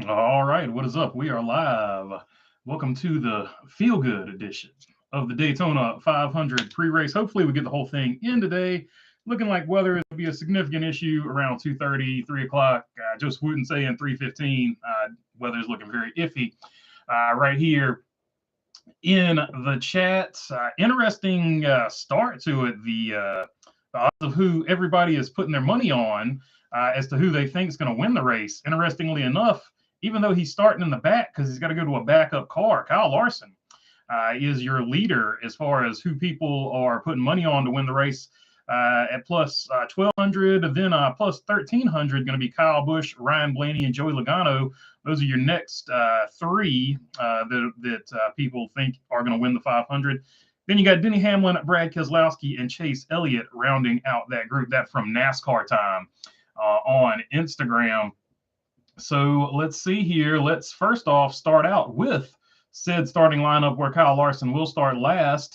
All right, what is up? We are live. Welcome to the feel good edition of the Daytona 500 pre race. Hopefully, we get the whole thing in today. Looking like weather will be a significant issue around 2:30, 3 o'clock. Just wouldn't say in 3:15. Weather's looking very iffy right here in the chat. Interesting start to it. The odds of who everybody is putting their money on as to who they think is going to win the race. Interestingly enough, even though he's starting in the back because he's got to go to a backup car, Kyle Larson is your leader as far as who people are putting money on to win the race. At plus 1,200, then plus 1,300 going to be Kyle Busch, Ryan Blaney, and Joey Logano. Those are your next three that people think are going to win the 500. Then you got Denny Hamlin, Brad Keselowski, and Chase Elliott rounding out that group. That from NASCAR time on Instagram. So let's see here. Let's first off start out with said starting lineup where Kyle Larson will start last.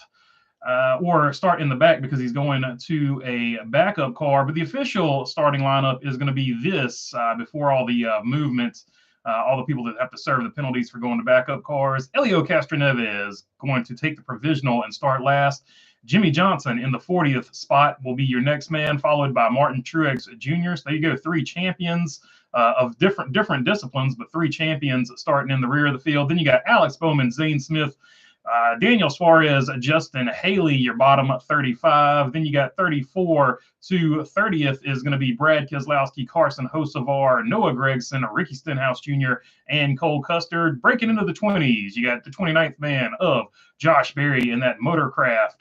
Or start in the back because he's going to a backup car. But the official starting lineup is going to be this before all the movement, all the people that have to serve the penalties for going to backup cars. Helio Castroneves going to take the provisional and start last. Jimmy Johnson in the 40th spot will be your next man, followed by Martin Truex Jr. So there you go, three champions of different disciplines, but three champions starting in the rear of the field. Then you got Alex Bowman, Zane Smith, Daniel Suarez, Justin Haley, your bottom 35. Then you got 34 to 30th is going to be Brad Keselowski, Carson Hocevar, Noah Gragson, Ricky Stenhouse Jr., and Cole Custer. Breaking into the 20s, you got the 29th man of Josh Berry in that Motorcraft.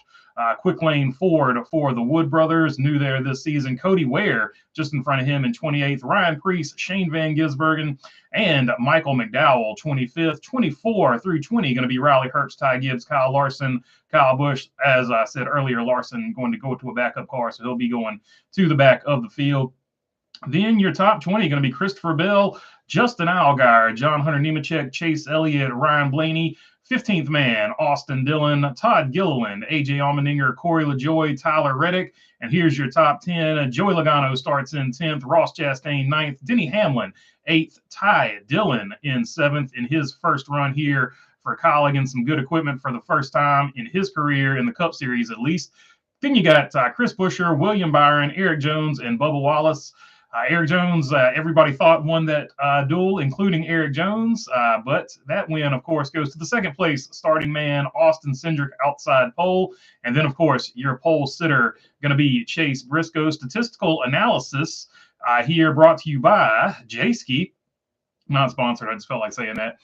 Quick lane Ford for the Wood brothers, new there this season. Cody Ware just in front of him in 28th. Ryan Preece, Shane Van Gisbergen, and Michael McDowell, 25th. 24 through 20 going to be Riley Herbst, Ty Gibbs, Kyle Larson, Kyle Busch. As I said earlier, Larson going to go to a backup car, so he'll be going to the back of the field. Then your top 20 going to be Christopher Bell, Justin Allgaier, John Hunter Nemechek, Chase Elliott, Ryan Blaney. 15th man, Austin Dillon, Todd Gilliland, AJ Allmendinger, Corey LaJoie, Tyler Reddick. And here's your top 10. Joey Logano starts in 10th, Ross Chastain 9th, Denny Hamlin 8th, Ty Dillon in 7th in his first run here for Kyle against some good equipment for the first time in his career in the Cup Series at least. Then you got Chris Buescher, William Byron, Eric Jones, and Bubba Wallace. Eric Jones, everybody thought won that duel, including Eric Jones, but that win, of course, goes to the second place starting man, Austin Cindric, outside pole. And then, of course, your pole sitter going to be Chase Briscoe. Statistical analysis here brought to you by J-Ski. Not sponsored, I just felt like saying that.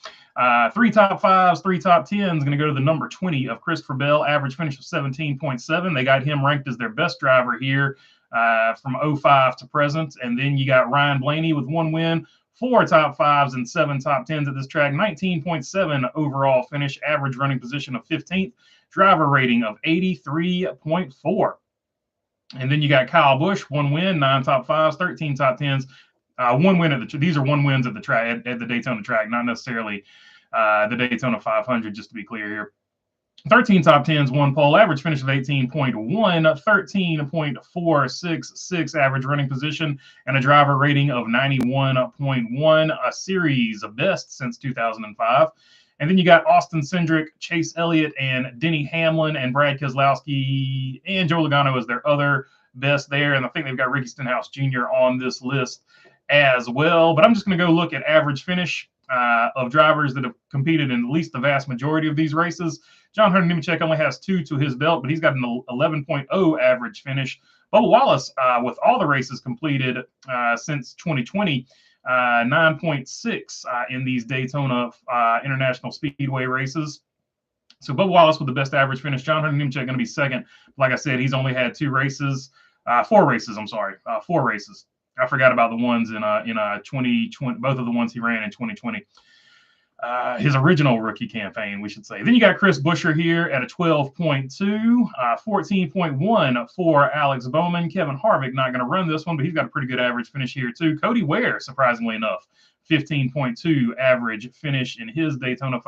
Three top fives, three top tens, going to go to the number 20 of Christopher Bell, average finish of 17.7. They got him ranked as their best driver here from 05 to present. And then you got Ryan Blaney with one win, four top fives and seven top tens at this track, 19.7 overall finish, average running position of 15th, driver rating of 83.4. And then you got Kyle Busch, one win, nine top fives, 13 top tens, one win at these are one wins at the track at the Daytona track, not necessarily the Daytona 500, just to be clear here. 13 top tens, one pole, average finish of 18.1, 13.466 average running position, and a driver rating of 91.1, a series of best since 2005. And then you got Austin Cindric, Chase Elliott, and Denny Hamlin, and Brad Keselowski, and Joe Logano as their other best there. And I think they've got Ricky Stenhouse Jr. on this list as well. But I'm just going to go look at average finish of drivers that have competed in at least the vast majority of these races. John Hunter Nemechek only has two to his belt, but he's got an 11.0 average finish. Bubba Wallace, with all the races completed since 2020, 9.6 in these Daytona International Speedway races. So Bubba Wallace with the best average finish. John Hunter Nemechek going to be second. Like I said, he's only had four races. I forgot about the ones in 2020, both of the ones he ran in 2020. His original rookie campaign, we should say. Then you got Chris Buescher here at a 12.2, 14.1 for Alex Bowman. Kevin Harvick not going to run this one, but he's got a pretty good average finish here too. Cody Ware, surprisingly enough, 15.2 average finish in his Daytona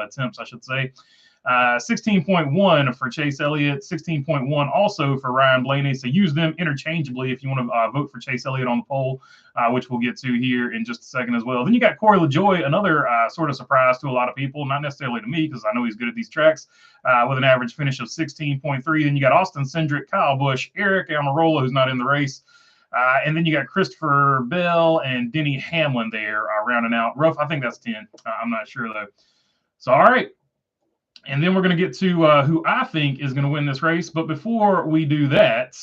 attempts, I should say. 16.1 for Chase Elliott, 16.1 also for Ryan Blaney. So use them interchangeably if you want to vote for Chase Elliott on the poll, which we'll get to here in just a second as well. Then you got Corey LaJoie, another sort of surprise to a lot of people, not necessarily to me because I know he's good at these tracks, with an average finish of 16.3. Then you got Austin Cindric, Kyle Busch, Eric Almirola, who's not in the race. And then you got Christopher Bell and Denny Hamlin there rounding out. Rough, I think that's 10. I'm not sure, though. So, all right. And then we're going to get to who I think is going to win this race. But before we do that,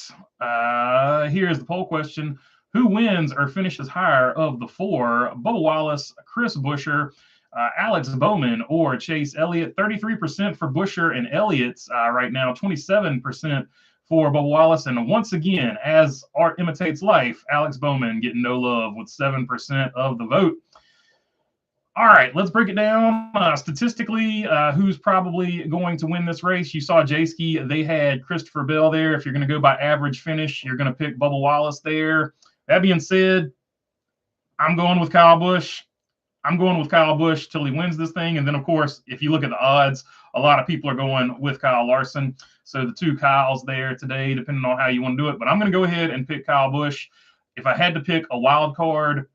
here's the poll question. Who wins or finishes higher of the four? Bubba Wallace, Chris Buescher, Alex Bowman, or Chase Elliott? 33% for Buescher and Elliott right now, 27% for Bubba Wallace. And once again, as art imitates life, Alex Bowman getting no love with 7% of the vote. All right, let's break it down. Statistically, who's probably going to win this race? You saw Jayski. They had Christopher Bell there. If you're going to go by average finish, you're going to pick Bubba Wallace there. That being said, I'm going with Kyle Busch. I'm going with Kyle Busch till he wins this thing. And then, of course, if you look at the odds, a lot of people are going with Kyle Larson. So the two Kyles there today, depending on how you want to do it. But I'm going to go ahead and pick Kyle Busch. If I had to pick a wild card,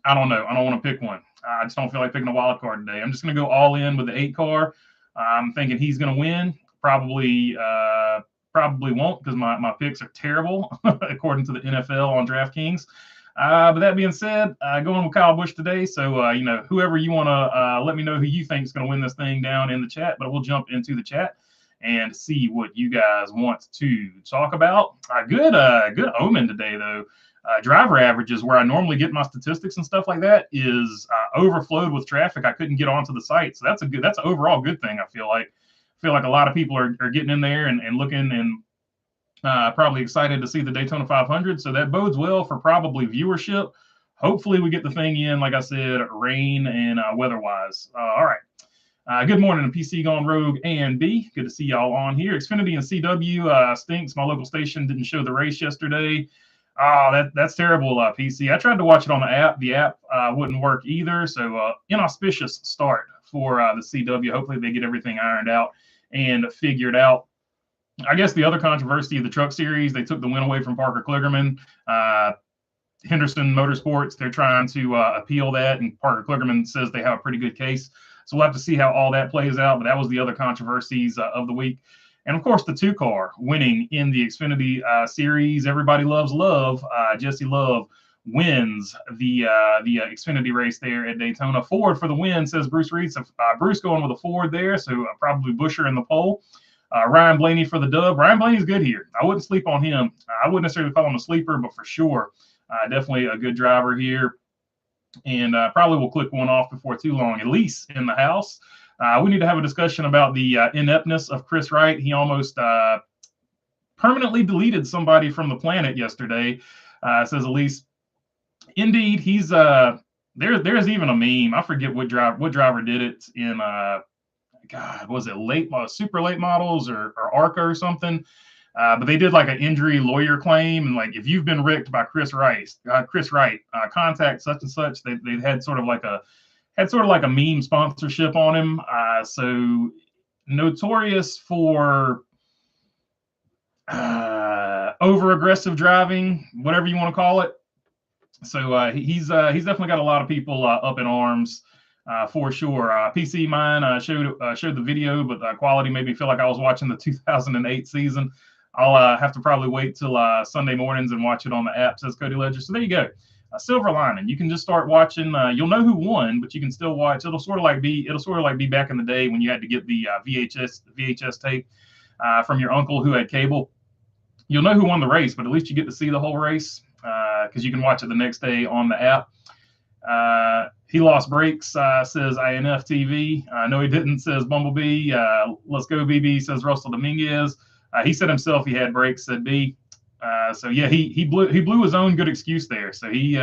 I don't know. I don't want to pick one. I just don't feel like picking a wild card today. I'm just going to go all in with the 8 car. I'm thinking he's going to win. Probably won't because my picks are terrible according to the NFL on DraftKings. But that being said, going with Kyle Busch today. So, whoever you want to let me know who you think is going to win this thing down in the chat. But we'll jump into the chat and see what you guys want to talk about. Good omen today, though. Driver averages, where I normally get my statistics and stuff like that, is overflowed with traffic. I couldn't get onto the site, so that's an overall good thing. I feel like a lot of people are getting in there and looking and probably excited to see the Daytona 500. So that bodes well for probably viewership. Hopefully we get the thing in, like I said, rain and weather-wise. All right. Good morning to PC Gone Rogue and B. Good to see y'all on here. Xfinity and CW stinks. My local station didn't show the race yesterday. That's terrible, PC. I tried to watch it on the app. The app wouldn't work either. So inauspicious start for the CW. Hopefully they get everything ironed out and figured out. I guess the other controversy of the Truck Series, they took the win away from Parker Kligerman. Henderson Motorsports, they're trying to appeal that, and Parker Kligerman says they have a pretty good case. So we'll have to see how all that plays out. But that was the other controversies of the week. And, of course, the 2-car winning in the Xfinity Series. Everybody loves Love. Jesse Love wins the Xfinity race there at Daytona. Ford for the win, says Bruce Reed. So, Bruce going with a Ford there, so probably Buescher in the pole. Ryan Blaney for the dub. Ryan Blaney's good here. I wouldn't sleep on him. I wouldn't necessarily call him a sleeper, but for sure, definitely a good driver here. And probably will click one off before too long, at least in the house. We need to have a discussion about the ineptness of Chris Wright. He almost permanently deleted somebody from the planet yesterday, says Elise. Indeed, he's there's even a meme. I forget what driver did it in was it super late models or ARCA or something? But they did like an injury lawyer claim, and like if you've been wrecked by Chris Wright, contact such and such. They had sort of like a meme sponsorship on him. So notorious for over aggressive driving, whatever you want to call it. So he's definitely got a lot of people up in arms for sure. PC mine showed the video, but the quality made me feel like I was watching the 2008 season. I'll have to probably wait till Sunday mornings and watch it on the app, says Cody Ledger. So there you go. A silver lining. You can just start watching. You'll know who won, but you can still watch. It'll sort of like be back in the day when you had to get the VHS tape from your uncle who had cable. You'll know who won the race, but at least you get to see the whole race because you can watch it the next day on the app. He lost brakes, says INF TV. No, he didn't, says Bumblebee. Let's go, BB, says Russell Dominguez. He said himself he had brakes, said B. So yeah, he blew his own good excuse there. So he,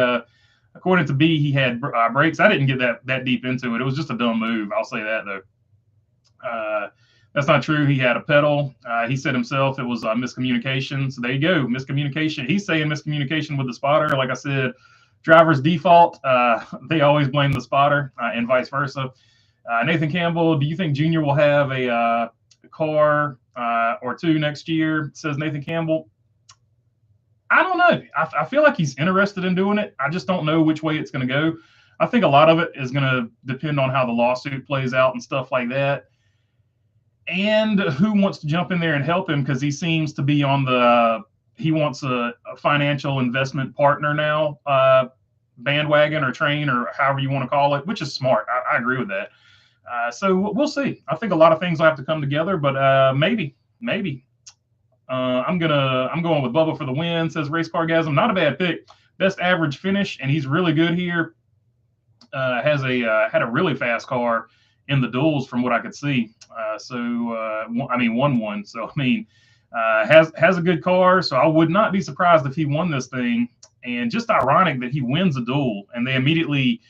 according to B, he had brakes. I didn't get that deep into it. It was just a dumb move. I'll say that though. That's not true. He had a pedal. He said himself it was miscommunication. So there you go, miscommunication. He's saying miscommunication with the spotter. Like I said, driver's default. They always blame the spotter, and vice versa. Nathan Campbell, do you think Junior will have a car or two next year? Says Nathan Campbell. I don't know. I feel like he's interested in doing it. I just don't know which way it's going to go. I think a lot of it is going to depend on how the lawsuit plays out and stuff like that, and who wants to jump in there and help him, because he seems to be on the he wants a financial investment partner now, bandwagon or train or however you want to call it, which is smart. I agree with that. So we'll see. I think a lot of things will have to come together, but maybe. I'm going with Bubba for the win, says Race Cargasm. Not a bad pick. Best average finish, and he's really good here. Had a really fast car in the duels from what I could see. Won one. So has a good car. So I would not be surprised if he won this thing. And just ironic that he wins a duel and they immediately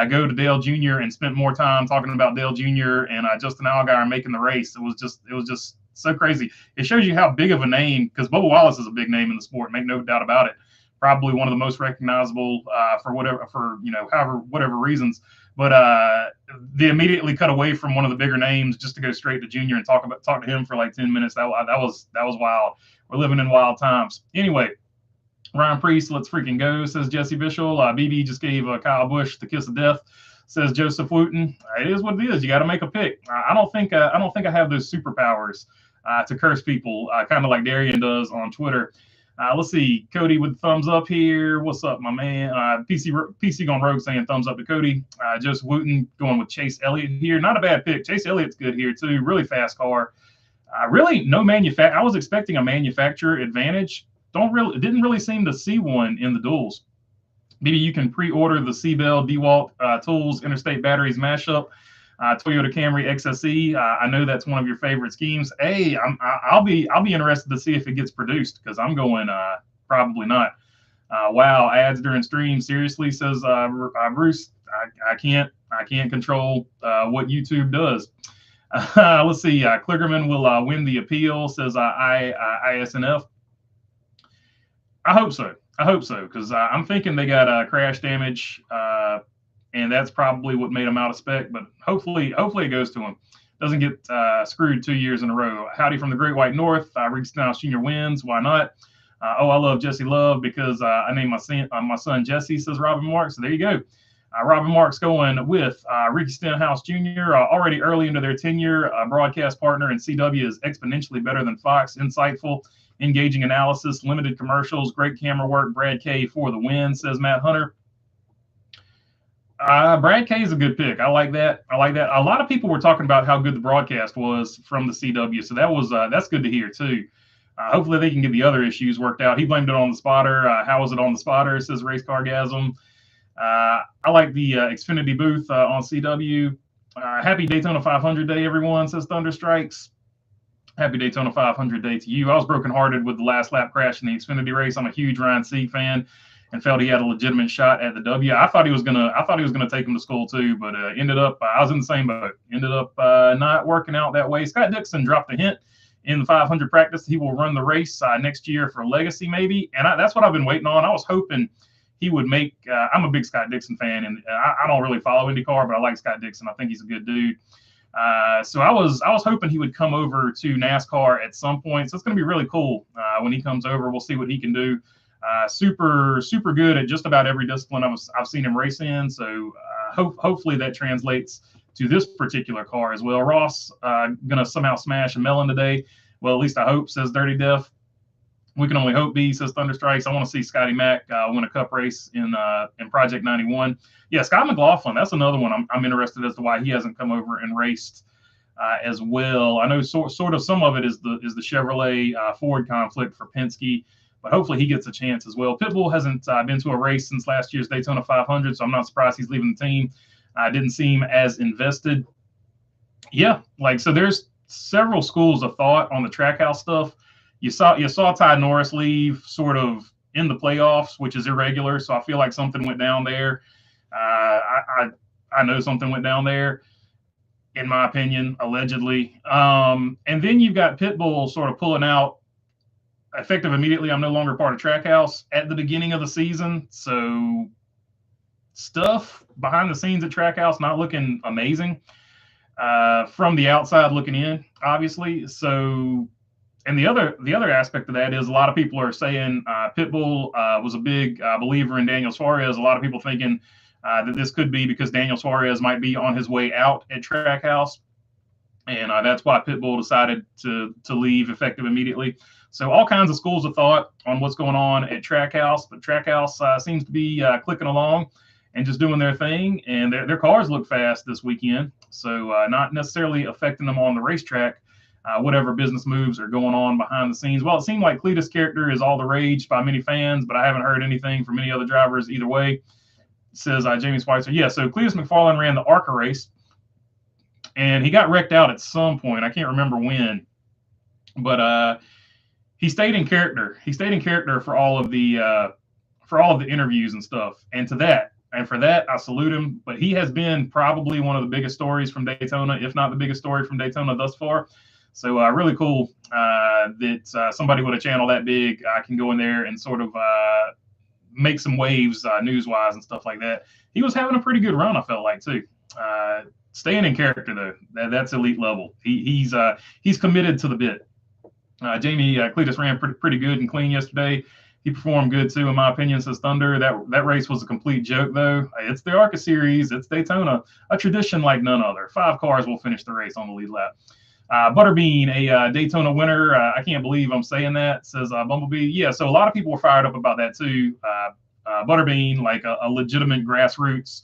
go to Dale Jr. and spent more time talking about Dale Jr. and Justin Allgaier making the race. It was just so crazy. It shows you how big of a name, because Bubba Wallace is a big name in the sport, make no doubt about it. Probably one of the most recognizable for whatever reasons. But they immediately cut away from one of the bigger names just to go straight to Junior and talk to him for like 10 minutes. That was wild. We're living in wild times. Anyway, Ryan Priest, let's freaking go, says Jesse Bishel. BB just gave Kyle Busch the kiss of death, says Joseph Wooten. It is what it is. You got to make a pick. I don't think I have those superpowers to curse people, kind of like Darian does on Twitter. Let's see. Cody with the thumbs up here. What's up, my man? PC Gone Rogue saying thumbs up to Cody. Joseph Wooten going with Chase Elliott here. Not a bad pick. Chase Elliott's good here too. Really fast car. Really no I was expecting a manufacturer advantage. Didn't really seem to see one in the duels. Maybe you can pre-order the C-Bell DeWalt Tools Interstate Batteries mashup. Toyota Camry XSE. I know that's one of your favorite schemes. Hey, I'll be interested to see if it gets produced, because I'm going probably not. Wow, ads during stream. Seriously, says Bruce. I can't control what YouTube does. Let's see. Kligerman will win the appeal, says ISNF. I hope so, because I'm thinking they got crash damage. And that's probably what made him out of spec, but hopefully it goes to him. Doesn't get screwed 2 years in a row. Howdy from the Great White North. Ricky Stenhouse Jr. wins. Why not? I love Jesse Love because I named my son Jesse, says Robin Marks. So there you go. Robin Marks going with Ricky Stenhouse Jr. Already early into their tenure, broadcast partner, and CW is exponentially better than Fox. Insightful, engaging analysis, limited commercials, great camera work. Brad K for the win, says Matt Hunter. Brad K is a good pick. I like that. A lot of people were talking about how good the broadcast was from the CW, so that's good to hear too. Hopefully they can get the other issues worked out. He blamed it on the spotter. How was it on the spotter? Says Race Cargasm. I like the Xfinity booth on CW. Happy Daytona 500 day, everyone, says Thunder Strikes. Happy Daytona 500 day to you. I was brokenhearted with the last lap crash in the Xfinity race. I'm a huge Ryan Sieg fan and felt he had a legitimate shot at the W. I thought he was gonna take him to school too, but ended up I was in the same boat. Ended up not working out that way. Scott Dixon dropped a hint in the 500 practice. He will run the race next year for Legacy maybe, and that's what I've been waiting on. I was hoping he would make. I'm a big Scott Dixon fan, and I don't really follow IndyCar, but I like Scott Dixon. I think he's a good dude. So I was hoping he would come over to NASCAR at some point. So it's going to be really cool when he comes over. We'll see what he can do. Super good at just about every discipline I've seen him race in. So hopefully that translates to this particular car as well. Ross gonna somehow smash a melon today. Well, at least I hope, says Dirty Death. We can only hope, B, says Thunder Strikes. I want to see Scotty Mack win a cup race in Project 91. Yeah, Scott McLaughlin, that's another one I'm interested as to why he hasn't come over and raced as well. I know sort of some of it is the Chevrolet Ford conflict for Penske, but hopefully he gets a chance as well. Pitbull hasn't been to a race since last year's Daytona 500, so I'm not surprised he's leaving the team. Didn't seem as invested. Yeah, so there's several schools of thought on the Trackhouse stuff. You saw Ty Norris leave sort of in the playoffs, which is irregular. So I feel like something went down there. I know something went down there, in my opinion, allegedly. And then you've got Pitbull sort of pulling out, effective immediately. I'm no longer part of Trackhouse at the beginning of the season. So stuff behind the scenes at Trackhouse not looking amazing. from the outside looking in, obviously. So, and the other aspect of that is a lot of people are saying Pitbull was a big believer in Daniel Suarez. A lot of people thinking that this could be because Daniel Suarez might be on his way out at Trackhouse, and that's why Pitbull decided to leave effective immediately. So all kinds of schools of thought on what's going on at Trackhouse, but Trackhouse seems to be clicking along and just doing their thing, and their cars look fast this weekend, so not necessarily affecting them on the racetrack, whatever business moves are going on behind the scenes. Well, it seemed like Cletus' character is all the rage by many fans, but I haven't heard anything from any other drivers either way, says Jamie Schweitzer. Yeah, so Cletus McFarlane ran the ARCA race, and he got wrecked out at some point. I can't remember when, but he stayed in character. He stayed in character for all of the interviews and stuff, and for that, I salute him. But he has been probably one of the biggest stories from Daytona, if not the biggest story from Daytona thus far. So really cool that somebody with a channel that big can go in there and sort of make some waves news-wise and stuff like that. He was having a pretty good run, I felt like, too. Staying in character, though, that's elite level. He's committed to the bit. Jamie Cletus ran pretty good and clean yesterday. He performed good too, in my opinion, says Thunder. That race was a complete joke, though. It's the ARCA Series. It's Daytona, a tradition like none other. 5 cars will finish the race on the lead lap. Butterbean, a Daytona winner. I can't believe I'm saying that, says Bumblebee. Yeah, so a lot of people were fired up about that too. Butterbean, like a legitimate grassroots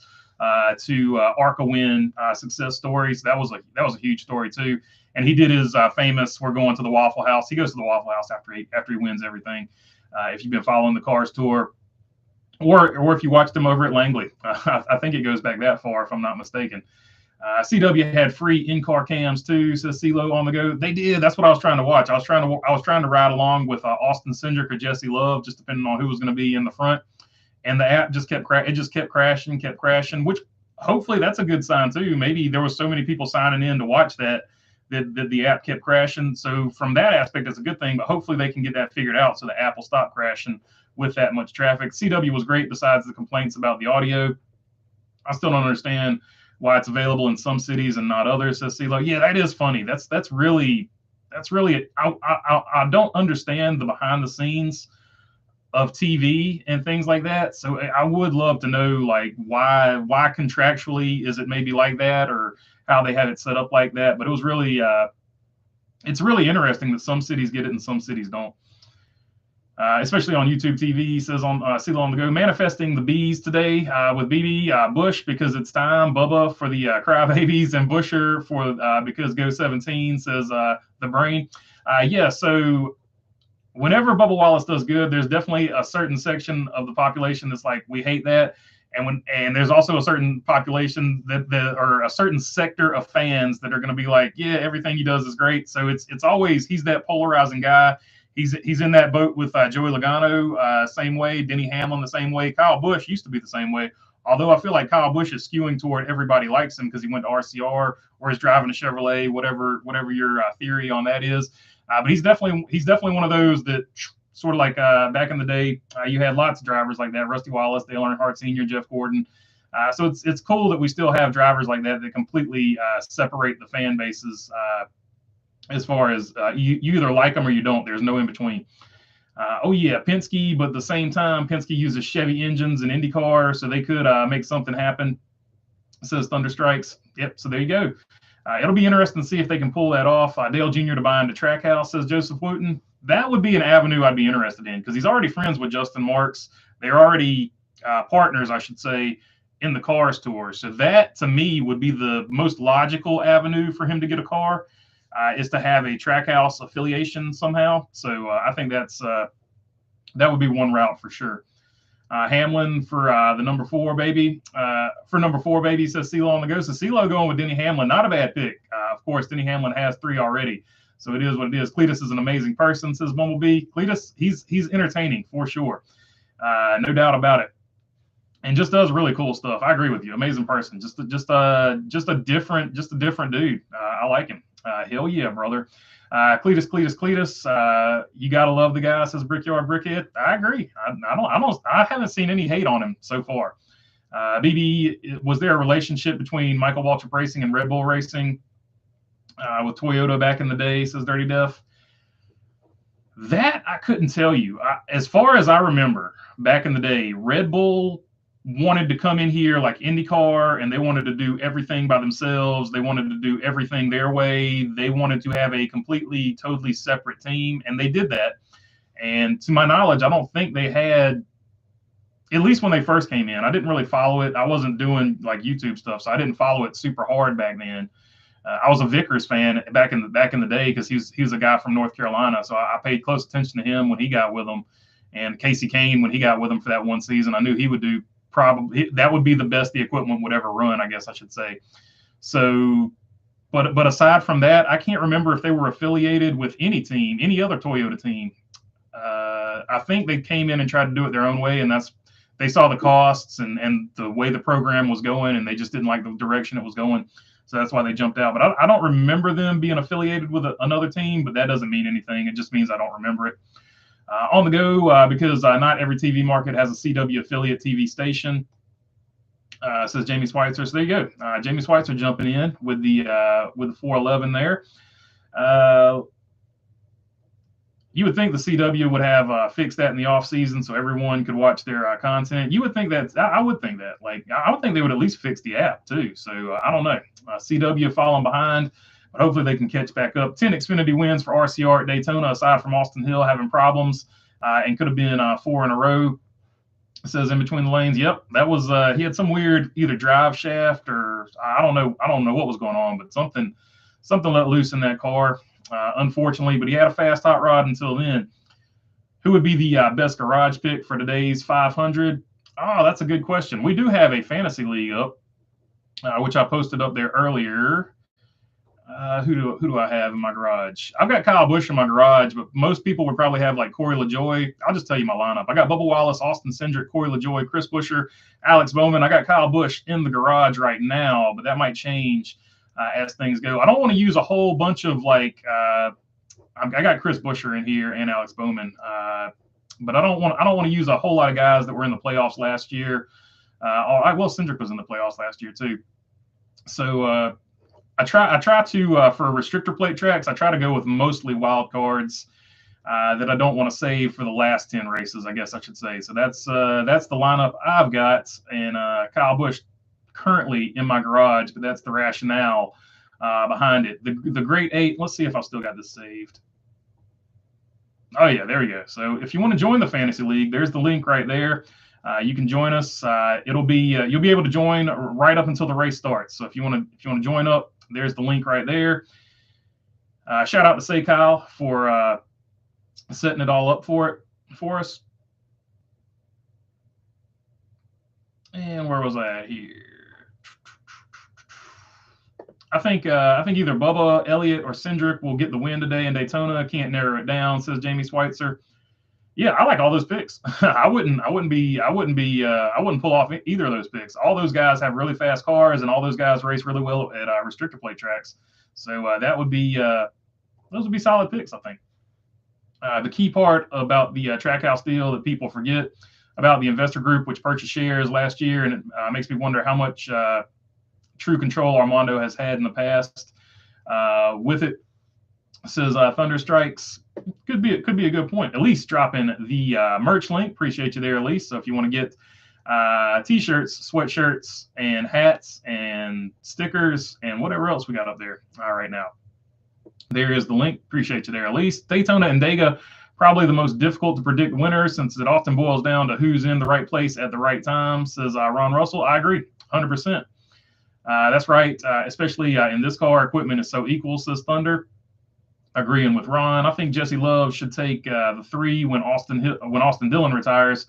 to ARCA win success story. So that was a huge story too. And he did his famous "We're going to the Waffle House." He goes to the Waffle House after he wins everything. If you've been following the Cars Tour, or if you watched him over at Langley, I think it goes back that far, if I'm not mistaken. CW had free in-car cams too, says CeeLo on the go. They did. That's what I was trying to watch. I was trying to ride along with Austin Cindric or Jesse Love, just depending on who was going to be in the front. And the app just kept crashing. Which hopefully that's a good sign too. Maybe there was so many people signing in to watch that the app kept crashing. So from that aspect, it's a good thing. But hopefully they can get that figured out so the app will stop crashing with that much traffic. CW was great besides the complaints about the audio. I still don't understand why it's available in some cities and not others, says CeeLo. Yeah, that is funny. That's really I don't understand the behind the scenes of TV and things like that. So I would love to know, like, why contractually is it maybe like that, or how they had it set up like that. But it was really it's really interesting that some cities get it and some cities don't. Especially on YouTube TV, says on CeeLo on the go, manifesting the bees today with BB Bush because it's time, Bubba for the crybabies, and Busher for because Go 17, says the brain. Yeah, so whenever Bubba Wallace does good, there's definitely a certain section of the population that's like, we hate that. And there's also a certain population that or a certain sector of fans that are going to be like, yeah, everything he does is great. So it's always, he's that polarizing guy. He's in that boat with Joey Logano, same way. Denny Hamlin, the same way. Kyle Busch used to be the same way. Although I feel like Kyle Busch is skewing toward everybody likes him because he went to RCR or is driving a Chevrolet, whatever your theory on that is. But he's definitely one of those that sort of like back in the day, you had lots of drivers like that: Rusty Wallace, Dale Earnhardt Sr., Jeff Gordon. So it's cool that we still have drivers like that completely separate the fan bases. As far as you either like them or you don't, there's no in between. Oh yeah, Penske, but at the same time, Penske uses Chevy engines in IndyCar, so they could make something happen, says Thunderstrikes. Yep, so there you go. It'll be interesting to see if they can pull that off. Dale Jr. to buy into Trackhouse, says Joseph Wooten. That would be an avenue I'd be interested in because he's already friends with Justin Marks. They're already partners, I should say, in the Cars Tour. So that, to me, would be the most logical avenue for him to get a car. Is to have a Trackhouse affiliation somehow. So I think that would be one route for sure. Hamlin for the number 4 baby. For number 4 baby, says CeeLo on the go. So CeeLo going with Denny Hamlin, not a bad pick. Of course, Denny Hamlin has 3 already, so it is what it is. Cletus is an amazing person, says Bumblebee. Cletus, he's entertaining for sure, no doubt about it, and just does really cool stuff. I agree with you. Amazing person, just a different dude. I like him. Hell yeah, brother. Cletus. You gotta love the guy, says Brickyard Brickhead. I agree. I haven't seen any hate on him so far. BB, was there a relationship between Michael Waltrip Racing and Red Bull Racing with Toyota back in the day, says Dirty Def? That I couldn't tell you. As far as I remember, back in the day, Red Bull wanted to come in here like IndyCar, and they wanted to do everything by themselves. They wanted to do everything their way. They wanted to have a completely, totally separate team, and they did that. And to my knowledge, I don't think they had, at least when they first came in, I didn't really follow it. I wasn't doing like YouTube stuff, so I didn't follow it super hard back then. I was a Vickers fan back in the day because he was a guy from North Carolina, so I paid close attention to him when he got with them, and Casey Kane when he got with them for that one season. I knew he would do probably that would be the best the equipment would ever run, I guess I should say. So, but aside from that, I can't remember if they were affiliated with any team, any other Toyota team. I think they came in and tried to do it their own way, and they saw the costs and the way the program was going, and they just didn't like the direction it was going. So that's why they jumped out. But I don't remember them being affiliated with another team, but that doesn't mean anything. It just means I don't remember it. On the go, because not every TV market has a CW affiliate TV station, says Jamie Schweitzer. So there you go. Jamie Schweitzer jumping in with the 411 there. You would think the CW would have fixed that in the off season so everyone could watch their content. You would think that. I would think that. Like, I would think they would at least fix the app too. So I don't know. CW falling behind, but hopefully they can catch back up. 10 Xfinity wins for RCR at Daytona, aside from Austin Hill having problems, and could have been 4 in a row. It says in between the lanes. Yep, that was he had some weird either drive shaft or I don't know what was going on, but something let loose in that car. Unfortunately, but he had a fast hot rod until then. Who would be the best garage pick for today's 500? Oh, that's a good question. We do have a fantasy league up, which I posted up there earlier. Who do I have in my garage? I've got Kyle Busch in my garage, but most people would probably have like Corey LaJoie. I'll just tell you my lineup. I got Bubba Wallace, Austin Cindric, Corey LaJoie, Chris Buescher, Alex Bowman. I got Kyle Busch in the garage right now, but that might change as things go. I don't want to use a whole bunch of like I got Chris Buescher in here and Alex Bowman, but I don't want to use a whole lot of guys that were in the playoffs last year. Cindric was in the playoffs last year too. So I try to for restrictor plate tracks. I try to go with mostly wild cards that I don't want to save for the last 10 races, I guess I should say. So that's the lineup I've got, and Kyle Busch currently in my garage, but that's the rationale behind it. The Great 8, let's see if I've still got this saved. Oh yeah, there we go. So if you want to join the fantasy league, there's the link right there. You can join us. It'll be you'll be able to join right up until the race starts. So if you want to join up, there's the link right there. Shout out to Say Kyle for setting it all up for us. And where was I at here? I think either Bubba, Elliott, or Cindric will get the win today in Daytona. Can't narrow it down, says Jamie Schweitzer. Yeah, I like all those picks. I wouldn't pull off either of those picks. All those guys have really fast cars, and all those guys race really well at restrictor plate tracks. So that would be those would be solid picks, I think. The key part about the Trackhouse deal that people forget about the investor group, which purchased shares last year, and it makes me wonder how much true control Armando has had in the past with it. Says Thunder Strikes could be a good point. Elise dropping the merch link. Appreciate you there, Elise. So if you want to get t-shirts, sweatshirts, and hats and stickers and whatever else we got up there right now, there is the link. Appreciate you there, Elise. Daytona and Dega, probably the most difficult to predict winner since it often boils down to who's in the right place at the right time, says Ron Russell. I agree 100%. That's right, especially in this car. Equipment is so equal, says Thunder. Agreeing with Ron. I think Jesse Love should take the 3 when Austin Dillon retires.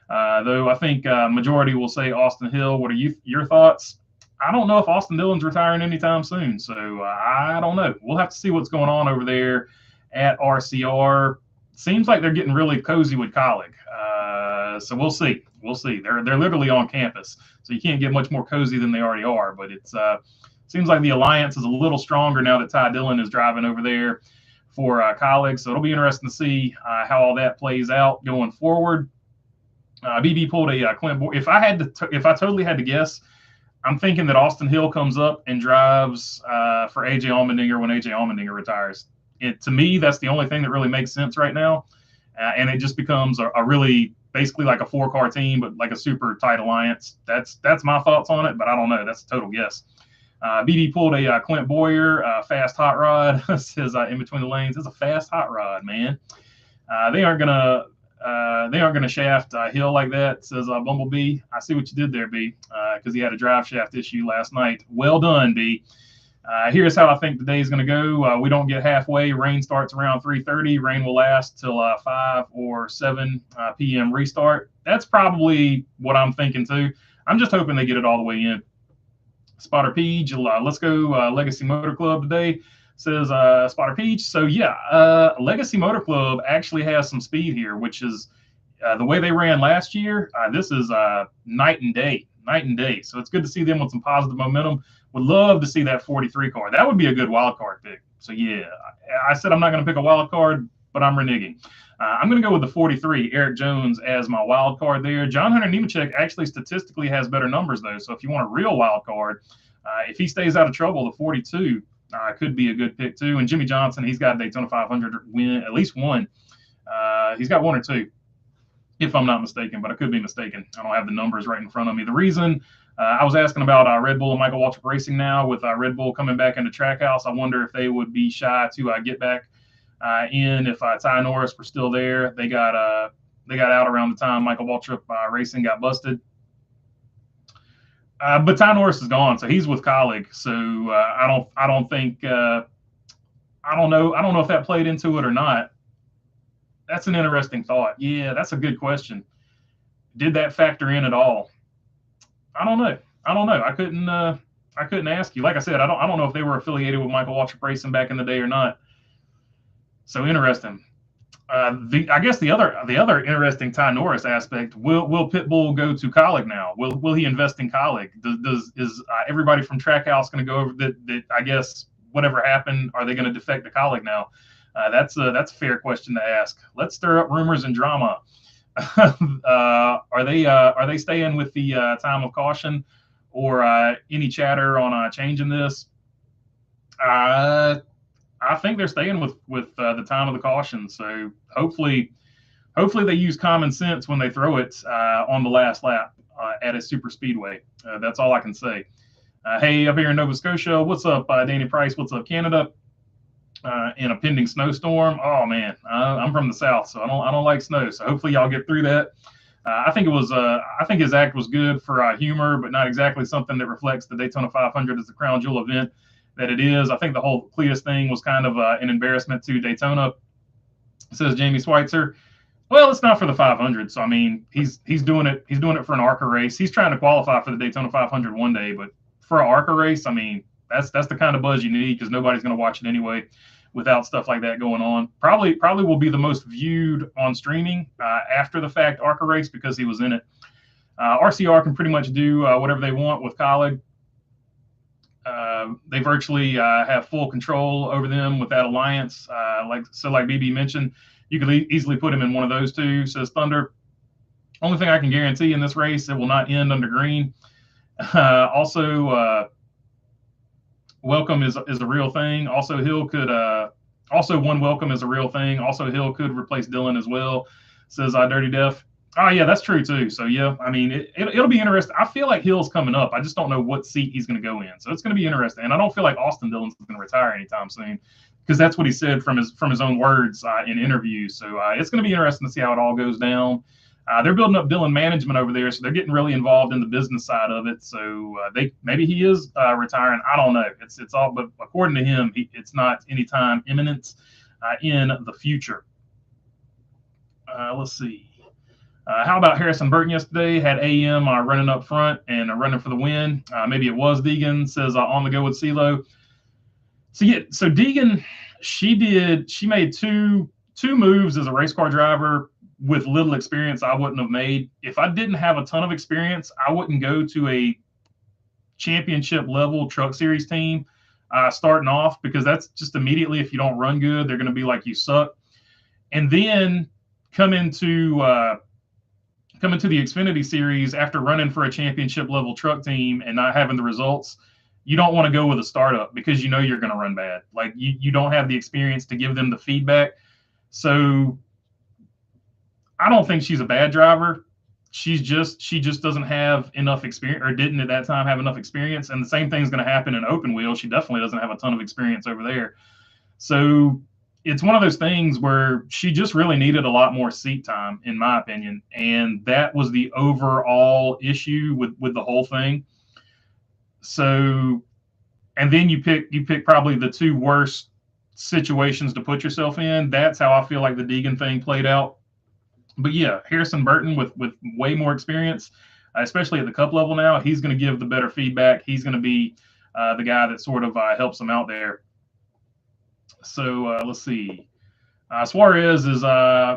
Though I think majority will say Austin Hill. What are your thoughts? I don't know if Austin Dillon's retiring anytime soon, so I don't know. We'll have to see what's going on over there at RCR. Seems like they're getting really cozy with Colleague. So we'll see. They're literally on campus, so you can't get much more cozy than they already are. But it's seems like the alliance is a little stronger now that Ty Dillon is driving over there for Colleague. So it'll be interesting to see how all that plays out going forward. BB pulled a Clint Boyer. If I totally had to guess, I'm thinking that Austin Hill comes up and drives for AJ Allmendinger when AJ Allmendinger retires. To me, that's the only thing that really makes sense right now, and it just becomes a really basically like a 4-car team, but like a super tight alliance. That's my thoughts on it, but I don't know. That's a total guess. BB pulled a Clint Boyer fast hot rod. Says in between the lanes. It's a fast hot rod, man. They aren't gonna shaft Hill like that. Says Bumblebee. I see what you did there, B, because he had a drive shaft issue last night. Well done, B. Here's how I think the day is going to go. We don't get halfway. Rain starts around 3:30. Rain will last till 5 or 7 p.m. restart. That's probably what I'm thinking too. I'm just hoping they get it all the way in. Spotter Peach, let's go Legacy Motor Club today, says Spotter Peach. So yeah, Legacy Motor Club actually has some speed here, which is the way they ran last year. This is night and day. So it's good to see them with some positive momentum. Would love to see that 43 car. That would be a good wild card pick. So yeah, I said I'm not going to pick a wild card, but I'm reneging. I'm going to go with the 43, Eric Jones, as my wild card there. John Hunter Nemechek actually statistically has better numbers, though. So if you want a real wild card, if he stays out of trouble, the 42 could be a good pick, too. And Jimmy Johnson, he's got a Daytona 500 win, at least one. He's got one or two, if I'm not mistaken, but I could be mistaken. I don't have the numbers right in front of me. The reason I was asking about Red Bull and Michael Waltrip Racing now with Red Bull coming back into Trackhouse. I wonder if they would be shy to get back in if Ty Norris were still there. They got out around the time Michael Waltrip Racing got busted. But Ty Norris is gone, so he's with Colleague. So I don't think I don't know if that played into it or not. That's an interesting thought. Yeah, that's a good question. Did that factor in at all? I don't know. I couldn't ask you. Like I said, I don't know if they were affiliated with Michael Waltrip Racing back in the day or not. So interesting. I guess the other interesting Ty Norris aspect, will Pitbull go to Colleague now? Will he invest in Colleague? Is everybody from Trackhouse going to go over that? I guess whatever happened, are they going to defect to Colleague now? That's a fair question to ask. Let's stir up rumors and drama. Are they staying with the time of caution, or any chatter on changing this? I think they're staying with the time of the caution. So hopefully they use common sense when they throw it on the last lap at a super speedway. That's all I can say. Hey, up here in Nova Scotia, what's up, Danny Price? What's up, Canada? In a pending snowstorm. Oh man, I'm from the south, so I don't like snow. So hopefully y'all get through that. I think his act was good for humor, but not exactly something that reflects the Daytona 500 as the crown jewel event that it is. I think the whole Cletus thing was kind of an embarrassment to Daytona, says Jamie Schweitzer. Well, it's not for the 500, so I mean he's doing it for an ARCA race. He's trying to qualify for the Daytona 500 one day, but for an ARCA race, I mean that's the kind of buzz you need, because nobody's going to watch it anyway without stuff like that going on. Probably will be the most viewed on streaming after the fact ARCA race, because he was in it. RCR can pretty much do whatever they want with Colleague. They virtually have full control over them with that alliance. Like BB mentioned, you could easily put him in one of those two, says Thunder. Only thing I can guarantee in this race, it will not end under green. Also, welcome is a real thing. Also, Hill could one welcome is a real thing. Also, Hill could replace Dylan as well, says Dirty Def. Oh yeah, that's true too. So yeah, I mean it'll be interesting. I feel like Hill's coming up. I just don't know what seat he's going to go in. So it's going to be interesting. And I don't feel like Austin Dillon's going to retire anytime soon, because that's what he said from his own words in interviews. So it's going to be interesting to see how it all goes down. They're building up Dillon management over there, so they're getting really involved in the business side of it. So maybe he is retiring. I don't know. It's all, but according to him, it's not anytime imminent in the future. Let's see. How about Harrison Burton yesterday? Had AM running up front and running for the win. Maybe it was Deegan, says on the go with CeeLo. So yeah, so Deegan, she made two moves as a race car driver with little experience I wouldn't have made. If I didn't have a ton of experience, I wouldn't go to a championship level truck series team starting off, because that's just immediately, if you don't run good, they're going to be like, you suck. And then come into coming to the Xfinity Series after running for a championship level truck team and not having the results, you don't want to go with a startup because you know you're going to run bad. Like you don't have the experience to give them the feedback. So I don't think she's a bad driver. She just doesn't have enough experience, or didn't at that time have enough experience. And the same thing's going to happen in open wheel. She definitely doesn't have a ton of experience over there. So it's one of those things where she just really needed a lot more seat time, in my opinion. And that was the overall issue with the whole thing. So, and then you pick probably the two worst situations to put yourself in. That's how I feel like the Deegan thing played out. But yeah, Harrison Burton with way more experience, especially at the Cup level now, he's going to give the better feedback. He's going to be the guy that sort of helps them out there. So let's see. Suarez is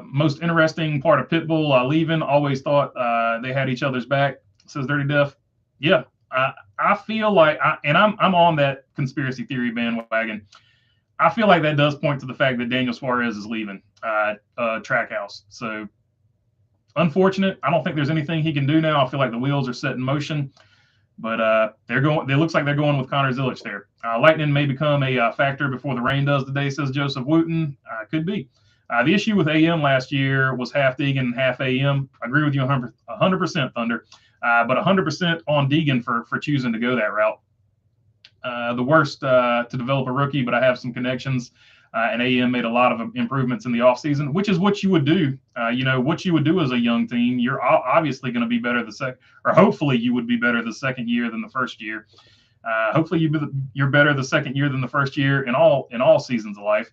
most interesting part of Pitbull leaving. Always thought they had each other's back, says Dirty Def. Yeah, I feel like, I'm on that conspiracy theory bandwagon. I feel like that does point to the fact that Daniel Suarez is leaving Trackhouse. So unfortunate. I don't think there's anything he can do now. I feel like the wheels are set in motion, but they're going. It looks like they're going with Connor Zilic there. Lightning may become a factor before the rain does today, says Joseph Wooten. Could be. The issue with AM last year was half Deegan and half AM. I agree with you 100% Thunder, but 100% on Deegan for choosing to go that route. The worst to develop a rookie, but I have some connections. And AM made a lot of improvements in the offseason, which is what you would do. What you would do as a young team. You're obviously going to be better hopefully you would be better the second year than the first year. Hopefully you're better the second year than the first year in all seasons of life.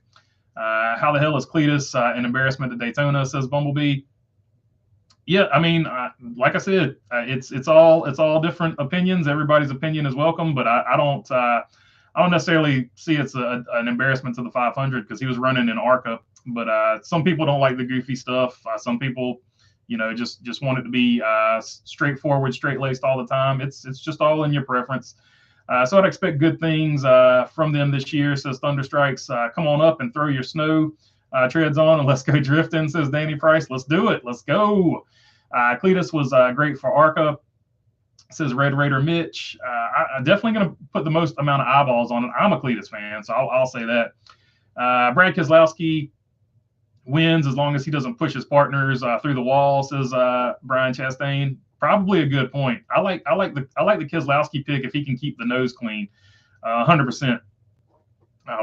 How the hell is Cletus an embarrassment to Daytona, says Bumblebee. Yeah, I mean, like I said, it's all different opinions. Everybody's opinion is welcome, but I don't necessarily see it's an embarrassment to the 500 because he was running in ARCA. But some people don't like the goofy stuff. Some people, just want it to be straightforward, straight-laced all the time. It's just all in your preference. So I'd expect good things from them this year, says Thunderstrikes. Come on up and throw your snow treads on and let's go drifting, says Danny Price. Let's do it. Let's go. Cletus was great for ARCA, says Red Raider Mitch. I'm definitely going to put the most amount of eyeballs on it. I'm a Cletus fan, so I'll say that. Brad Keselowski wins as long as he doesn't push his partners through the wall, says Brian Chastain. Probably a good point. I like the Keselowski pick if he can keep the nose clean, 100%.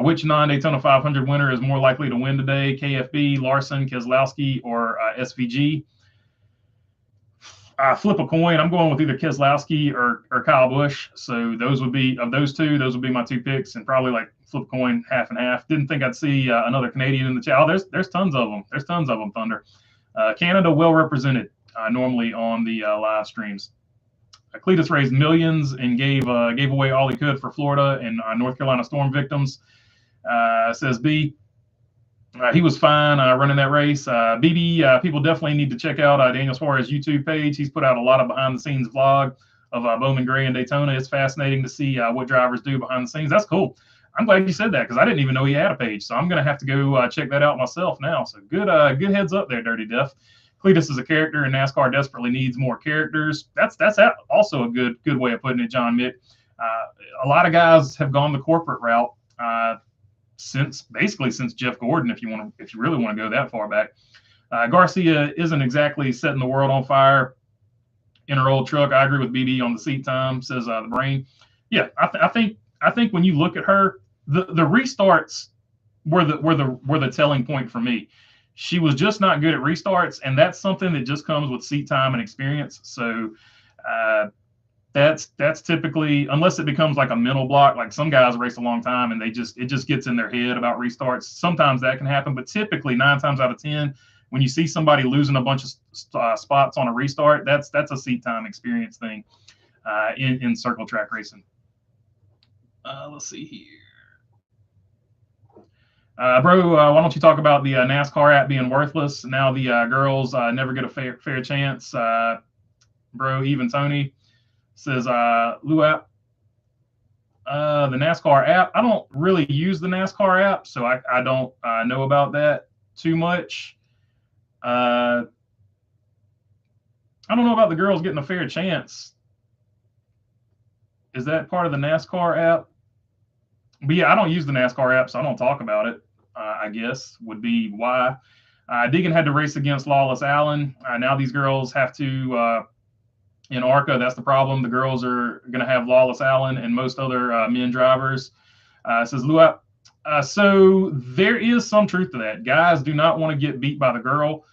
Which non-Daytona 500 winner is more likely to win today? KFB, Larson, Keselowski, or SVG? Flip a coin. I'm going with either Keselowski or Kyle Busch. So those would be, of those two, those would be my two picks, and probably like flip a coin half and half. Didn't think I'd see another Canadian in the chat. Oh, there's tons of them. There's tons of them, Thunder. Canada well represented normally on the live streams. Cletus raised millions and gave away all he could for Florida and North Carolina storm victims, says B. He was fine running that race. BB, people definitely need to check out Daniel Suarez's YouTube page. He's put out a lot of behind-the-scenes vlog of Bowman Gray and Daytona. It's fascinating to see what drivers do behind the scenes. That's cool. I'm glad you said that because I didn't even know he had a page. So I'm going to have to go check that out myself now. So good heads up there, Dirty Def. Cletus is a character, and NASCAR desperately needs more characters. That's also a good way of putting it, John Mick. A lot of guys have gone the corporate route since Jeff Gordon, if you really want to go that far back. Garcia isn't exactly setting the world on fire in her old truck. I agree with BB on the seat time, says the brain. Yeah, I think when you look at her, the restarts were the telling point for me. She was just not good at restarts, and that's something that just comes with seat time and experience. So that's typically, unless it becomes like a mental block, like some guys race a long time and it just gets in their head about restarts. Sometimes that can happen, but typically 9 times out of 10, when you see somebody losing a bunch of spots on a restart, that's a seat time experience thing in circle track racing. Let's see here. Bro, why don't you talk about the NASCAR app being worthless? Now the girls never get a fair chance. Bro, even Tony says Luap. The NASCAR app. I don't really use the NASCAR app, so I don't know about that too much. I don't know about the girls getting a fair chance. Is that part of the NASCAR app? But yeah, I don't use the NASCAR app, so I don't talk about it. I guess would be why. Deegan had to race against Lawless Allen. Now these girls have to, in ARCA, that's the problem. The girls are going to have Lawless Allen and most other men drivers. Says Luap. So there is some truth to that. Guys do not want to get beat by the girl.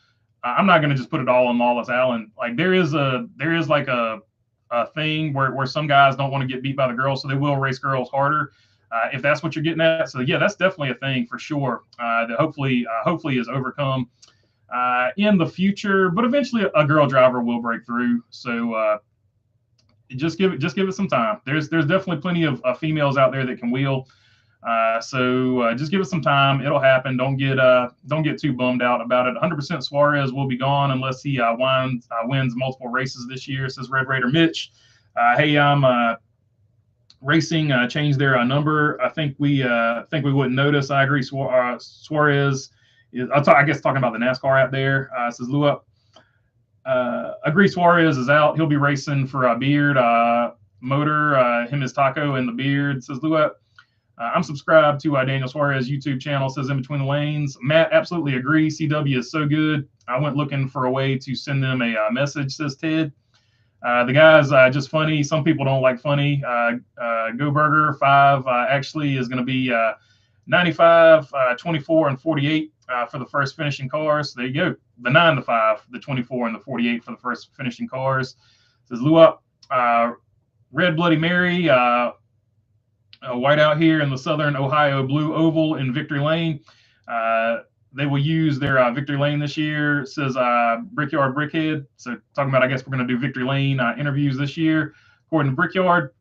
I'm not going to just put it all on Lawless Allen. Like there is like a thing where some guys don't want to get beat by the girl, so they will race girls harder. If that's what you're getting at. So yeah, that's definitely a thing for sure that hopefully is overcome in the future. But eventually, a girl driver will break through. So just give it some time. There's definitely plenty of females out there that can wheel. So just give it some time. It'll happen. Don't get too bummed out about it. 100% Suarez will be gone unless he wins multiple races this year. Says Red Raider Mitch. Hey, I'm racing changed their number. I think we wouldn't notice. I agree. Suarez is. I guess talking about the NASCAR app there. Says Luup. Agree. Suarez is out. He'll be racing for Beard Motor. Him is Taco and the Beard. Says Luup. I'm subscribed to Daniel Suarez YouTube channel. Says In Between the Lanes. Matt, absolutely agree. CW is so good. I went looking for a way to send them a message. Says Ted. The guy's just funny. Some people don't like funny. Go Burger 5 actually is going to be 95, 24, and 48 for the first finishing cars. So there you go. The 9 to 5, the 24, and the 48 for the first finishing cars. Says Luup. Red Bloody Mary. White out here in the Southern Ohio Blue Oval in Victory Lane. They will use their Victory Lane this year, says Brickyard Brickhead. So talking about, I guess we're going to do Victory Lane interviews this year. According to Brickyard,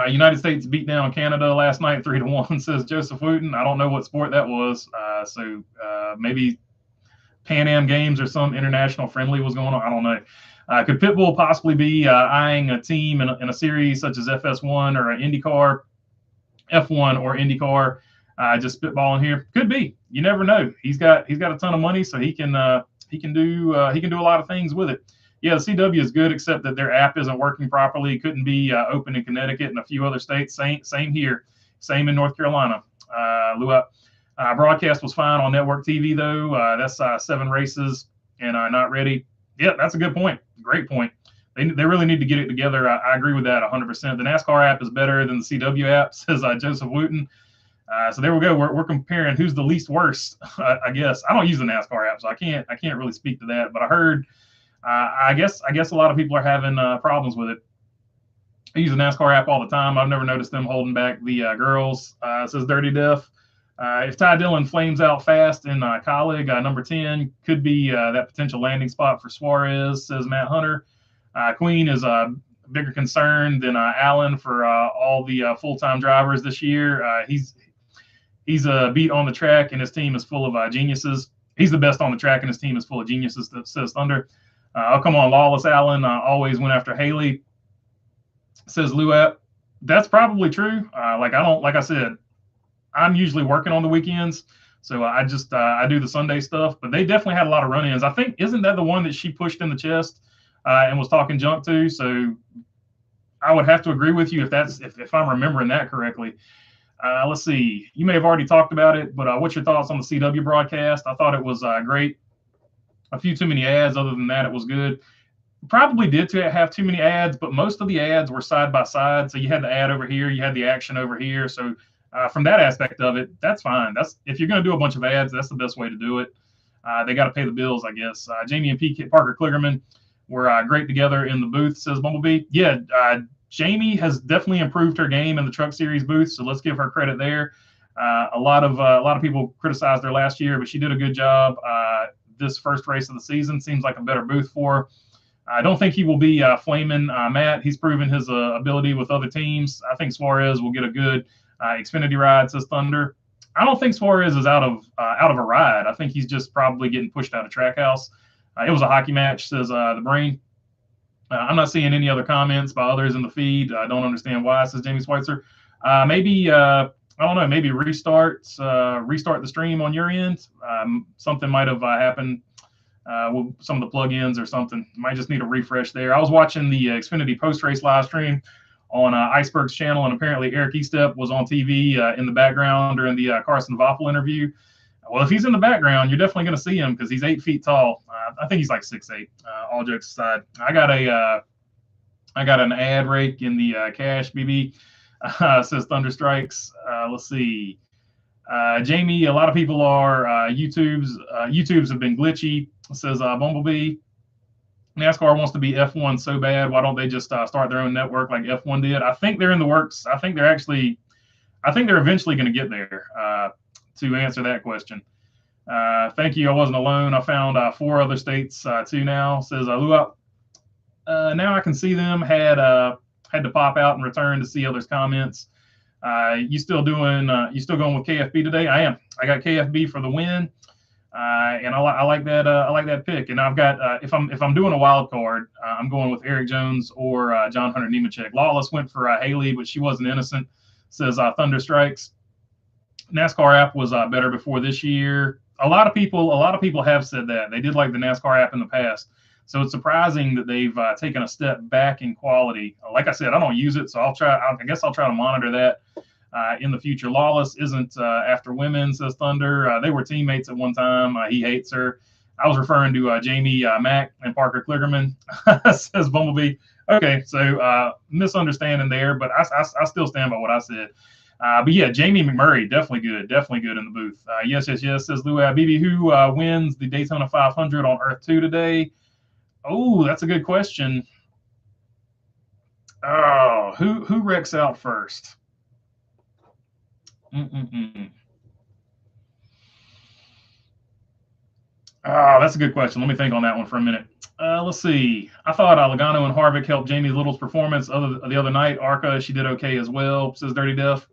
United States beat down Canada last night 3-1, says Joseph Wooten. I don't know what sport that was. So maybe Pan Am Games or some international friendly was going on. I don't know. Could Pitbull possibly be eyeing a team in a series such as FS1 or an IndyCar, F1 or IndyCar? Just spitballing here. Could be. You never know. He's got a ton of money, so he can do a lot of things with it. Yeah, the CW is good, except that their app isn't working properly. It couldn't be open in Connecticut and a few other states. Same here. Same in North Carolina. Broadcast was fine on network TV though. That's 7 races and not ready. Yeah, that's a good point. Great point. They really need to get it together. I agree with that 100%. The NASCAR app is better than the CW app, says Joseph Wooten. So there we go. We're comparing who's the least worst. I guess I don't use the NASCAR app, so I can't really speak to that. But I heard, I guess a lot of people are having problems with it. I use the NASCAR app all the time. I've never noticed them holding back the girls. Says Dirty Deaf. If Ty Dillon flames out fast in Colleague, number 10 could be that potential landing spot for Suarez, says Matt Hunter. Queen is a bigger concern than Allen for all the full-time drivers this year. He's a beat on the track, and his team is full of geniuses. He's the best on the track, and his team is full of geniuses, says Thunder. Oh, come on, Lawless Allen always went after Haley, says Luap. That's probably true. Like I said, I'm usually working on the weekends, so I do the Sunday stuff. But they definitely had a lot of run-ins. I think, isn't that the one that she pushed in the chest and was talking junk to? So I would have to agree with you if I'm remembering that correctly. Let's see. You may have already talked about it, but what's your thoughts on the CW broadcast? I thought it was great. A few too many ads. Other than that, it was good. Probably did have too many ads, but most of the ads were side by side. So you had the ad over here, you had the action over here. So from that aspect of it, that's fine. If you're going to do a bunch of ads, that's the best way to do it. They got to pay the bills, I guess. Jamie and Parker Kligerman were great together in the booth, says Bumblebee. Yeah, Jamie has definitely improved her game in the Truck Series booth, so let's give her credit there. A lot of people criticized her last year, but she did a good job. This first race of the season seems like a better booth for her. I don't think he will be flaming Matt. He's proven his ability with other teams. I think Suarez will get a good Xfinity ride, says Thunder. I don't think Suarez is out of a ride. I think he's just probably getting pushed out of Trackhouse. It was a hockey match, says the Brain. I'm not seeing any other comments by others in the feed. I don't understand why, says Jamie Schweitzer. Maybe I don't know. Maybe restart the stream on your end. Something might have happened with some of the plugins or something. Might just need a refresh there. I was watching the Xfinity post-race live stream on Iceberg's channel, and apparently Eric Estep was on TV in the background during the Carson Voppel interview. Well, if he's in the background, you're definitely going to see him because he's 8 feet tall. I think he's like 6'8". All jokes aside, I got an ad rake in the cash, BB. Says Thunder Strikes. Let's see. Jamie, a lot of people are YouTubes have been glitchy. Says Bumblebee. NASCAR wants to be F1 so bad. Why don't they just start their own network like F1 did? I think they're in the works. I think they're eventually going to get there. To answer that question. Thank you. I wasn't alone. I found 4 other states too now. Says Luap. Now I can see them. Had to pop out and return to see others' comments. You still going with KFB today? I am. I got KFB for the win. And I like that. I like that pick. And I've got if I'm doing a wild card, I'm going with Eric Jones or John Hunter Nemechek. Lawless went for Haley, but she wasn't innocent. Says Thunder Strikes. NASCAR app was better before this year. A lot of people have said that they did like the NASCAR app in the past. So it's surprising that they've taken a step back in quality. Like I said, I don't use it, so I guess I'll try to monitor that in the future. Lawless isn't after women, says Thunder. They were teammates at one time. He hates her. I was referring to Jamie Mack and Parker Kligerman, says Bumblebee. Okay, so misunderstanding there, but I still stand by what I said. But yeah, Jamie McMurray, definitely good in the booth. Yes, says Lou BB. Who wins the Daytona 500 on Earth 2 today? Oh, that's a good question. Oh, who wrecks out first? Oh, that's a good question. Let me think on that one for a minute. Let's see. I thought Logano and Harvick helped Jamie Little's performance the other night. Arca, she did okay as well, says Dirty Def.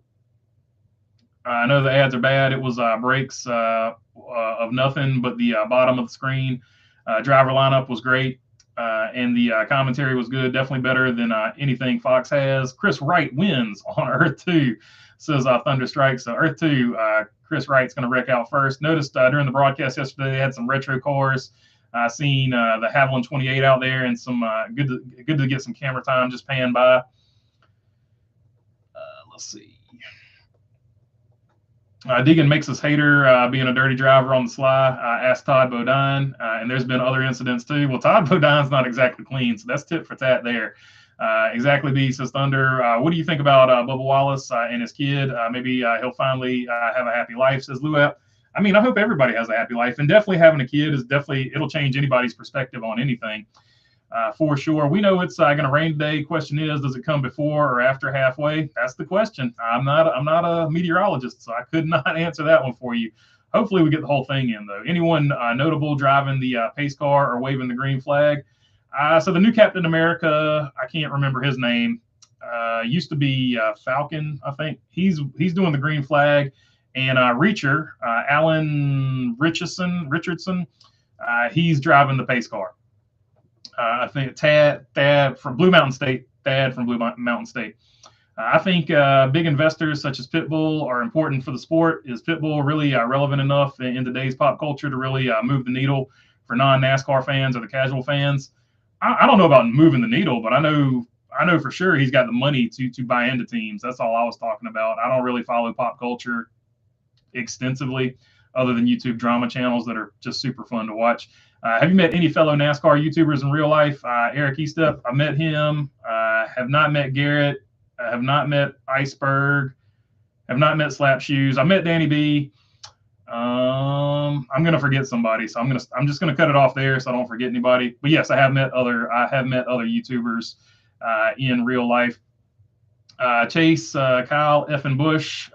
I know the ads are bad. It was breaks of nothing but the bottom of the screen. Driver lineup was great, and the commentary was good. Definitely better than anything Fox has. Chris Wright wins on Earth 2, says Thunder Strikes. So Earth 2, Chris Wright's going to wreck out first. Noticed during the broadcast yesterday they had some retro cars. Seen the Haviland 28 out there, and some good to get some camera time just pan by. Let's see. Deegan makes us hater being a dirty driver on the sly. Asked Todd Bodine, and there's been other incidents too. Well, Todd Bodine's not exactly clean, so that's tit for tat there. Exactly, B, says Thunder. What do you think about Bubba Wallace and his kid? Maybe he'll finally have a happy life, says Luap. I mean, I hope everybody has a happy life, and definitely having a kid it'll change anybody's perspective on anything. For sure. We know it's going to rain today. Question is, does it come before or after halfway? That's the question. I'm not a meteorologist, so I could not answer that one for you. Hopefully we get the whole thing in, though. Anyone notable driving the pace car or waving the green flag? So the new Captain America, I can't remember his name. Used to be Falcon, I think. He's doing the green flag. And Reacher, Alan Richardson, he's driving the pace car. I think Thad from Blue Mountain State. I think big investors such as Pitbull are important for the sport. Is Pitbull really relevant enough in today's pop culture to really move the needle for non-NASCAR fans or the casual fans? I don't know about moving the needle, but I know for sure he's got the money to buy into teams. That's all I was talking about. I don't really follow pop culture extensively, other than YouTube drama channels that are just super fun to watch. Have you met any fellow NASCAR YouTubers in real life? Eric Estep, I met him. Have not met Garrett. Have not met Iceberg. Have not met Slap Shoes. I met Danny B. I'm gonna forget somebody, so I'm just gonna cut it off there so I don't forget anybody. But yes, I have met other YouTubers in real life. Chase, Kyle, F. Bush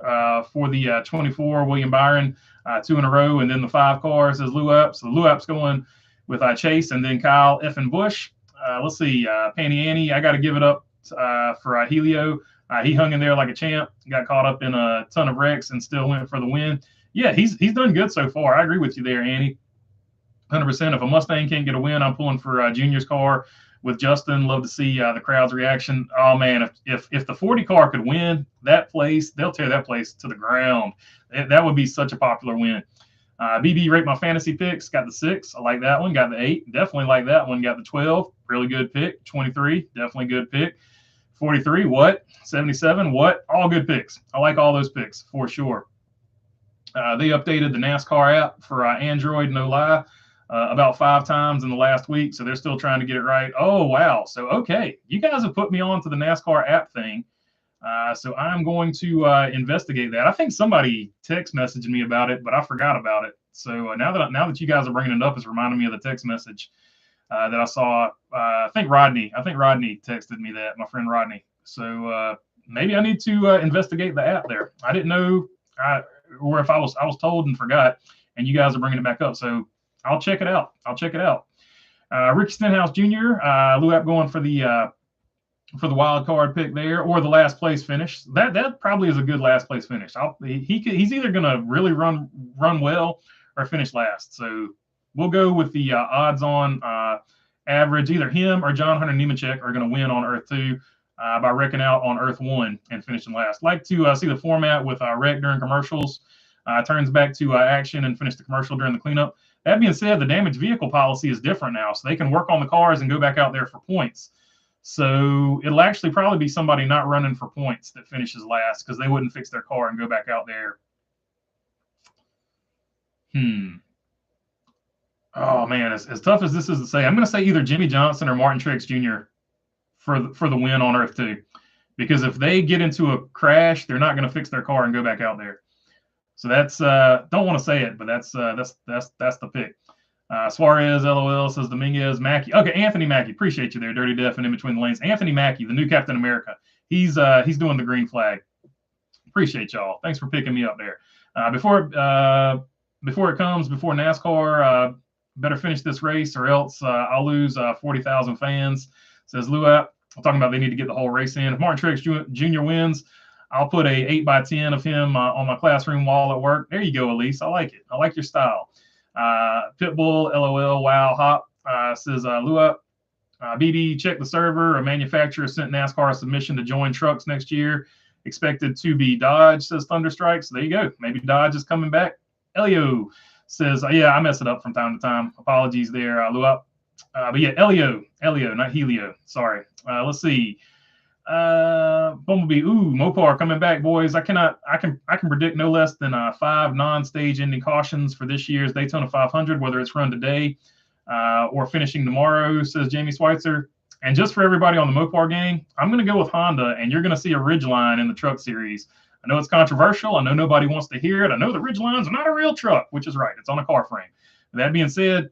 for the 24, William Byron, 2 in a row, and then the 5 cars says Luap. So Luap's going with Chase, and then Kyle, F. Bush. Let's see, Panny Annie, I got to give it up for Helio. He hung in there like a champ, got caught up in a ton of wrecks, and still went for the win. Yeah, he's done good so far. I agree with you there, Annie. 100%. If a Mustang can't get a win, I'm pulling for Junior's car with Justin. Love to see the crowd's reaction. Oh man, if the 40 car could win that place, they'll tear that place to the ground. That would be such a popular win. BB rate my fantasy picks. Got the 6. I like that one. Got the 8. Definitely like that one. Got the 12. Really good pick. 23. Definitely good pick. 43. What? 77. What? All good picks. I like all those picks for sure. They updated the NASCAR app for Android, no lie, about 5 times in the last week. So they're still trying to get it right. Oh, wow. So, okay. You guys have put me on to the NASCAR app thing. So I'm going to investigate that. I think somebody text messaged me about it, but I forgot about it. So now that you guys are bringing it up, it's reminding me of the text message that I saw. I think Rodney texted me that, my friend Rodney. So maybe I need to investigate the app there. I didn't know, or if I was told and forgot, and you guys are bringing it back up. So I'll check it out. Ricky Stenhouse Jr. Lou app going for the wild card pick there, or the last place finish. That probably is a good last place finish. He's either going to really run well or finish last. So we'll go with the odds on average. Either him or John Hunter Nemechek are going to win on Earth 2 by wrecking out on Earth 1 and finishing last. Like to see the format with wreck during commercials, turns back to action and finish the commercial during the cleanup. That being said, the damaged vehicle policy is different now, so they can work on the cars and go back out there for points. So it'll actually probably be somebody not running for points that finishes last, because they wouldn't fix their car and go back out there. Oh man, as tough as this is to say, I'm going to say either Jimmy Johnson or Martin Truex Jr. for the win on Earth 2, because if they get into a crash, they're not going to fix their car and go back out there. So that's don't want to say it, but that's the pick. Suarez, LOL, says Dominguez, Mackey. Okay, Anthony Mackey. Appreciate you there, Dirty Def and In Between the Lanes. Anthony Mackey, the new Captain America. He's doing the green flag. Appreciate y'all. Thanks for picking me up there. Before NASCAR, better finish this race or else I'll lose 40,000 fans, says Luap. I'm talking about they need to get the whole race in. If Martin Truex Jr. wins, I'll put a 8x10 of him on my classroom wall at work. There you go, Elise. I like it. I like your style. Pitbull, LOL, wow, hop, says Luap. BB, check the server. A manufacturer sent NASCAR a submission to join trucks next year. Expected to be Dodge, says Thunderstrike. So there you go. Maybe Dodge is coming back. Elio says, yeah, I mess it up from time to time. Apologies there, Luap. But yeah, Elio, not Helio. Sorry. Let's see. Bumblebee, Mopar coming back, boys. I can predict no less than 5 non-stage ending cautions for this year's Daytona 500, whether it's run today or finishing tomorrow, says Jamie Schweitzer. And just for everybody on the Mopar gang, I'm going to go with Honda, and you're going to see a Ridgeline in the truck series. I know it's controversial. I know nobody wants to hear it. I know the Ridgelines are not a real truck, which is right. It's on a car frame. That being said,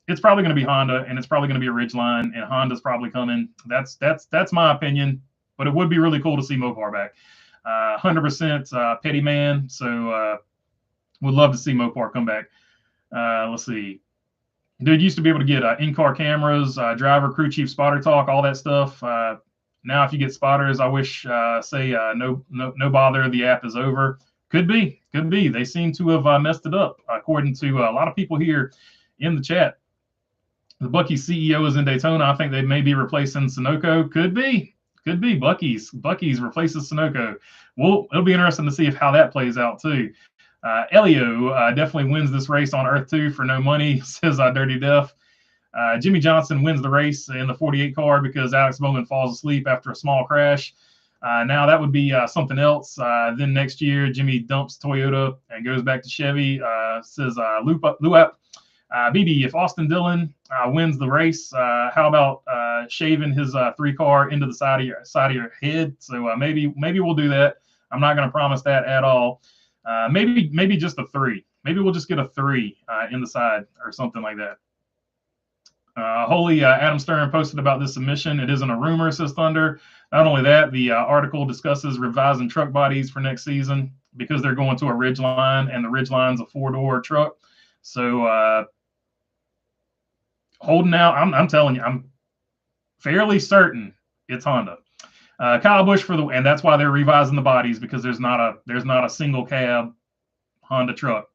it's probably going to be Honda, and it's probably going to be a Ridgeline, and Honda's probably coming. That's my opinion, but it would be really cool to see Mopar back. 100% petty man, so would love to see Mopar come back. Let's see. Dude used to be able to get in-car cameras, driver, crew chief, spotter talk, all that stuff. Now, if you get spotters, I wish, no bother, the app is over. Could be. They seem to have messed it up, according to a lot of people here in the chat. The Buc-ee's CEO is in Daytona. I think they may be replacing Sunoco. Could be. Buc-ee's replaces Sunoco. Well, it'll be interesting to see how that plays out too. Elio definitely wins this race on Earth 2 for no money, says Dirty Def. Jimmy Johnson wins the race in the 48 car because Alex Bowman falls asleep after a small crash. Now that would be something else. Then next year, Jimmy dumps Toyota and goes back to Chevy, says Luap. BB, if Austin Dillon wins the race, how about shaving his 3-car into the side of your head? So maybe we'll do that. I'm not going to promise that at all. Maybe just a 3. Maybe we'll just get a 3 in the side or something like that. Adam Stern posted about this submission. It isn't a rumor, says Thunder. Not only that, the article discusses revising truck bodies for next season because they're going to a Ridgeline, and the Ridgeline's a 4-door truck. So holding out, I'm telling you, I'm fairly certain it's Honda. Kyle Busch and that's why they're revising the bodies, because there's not a single cab Honda truck.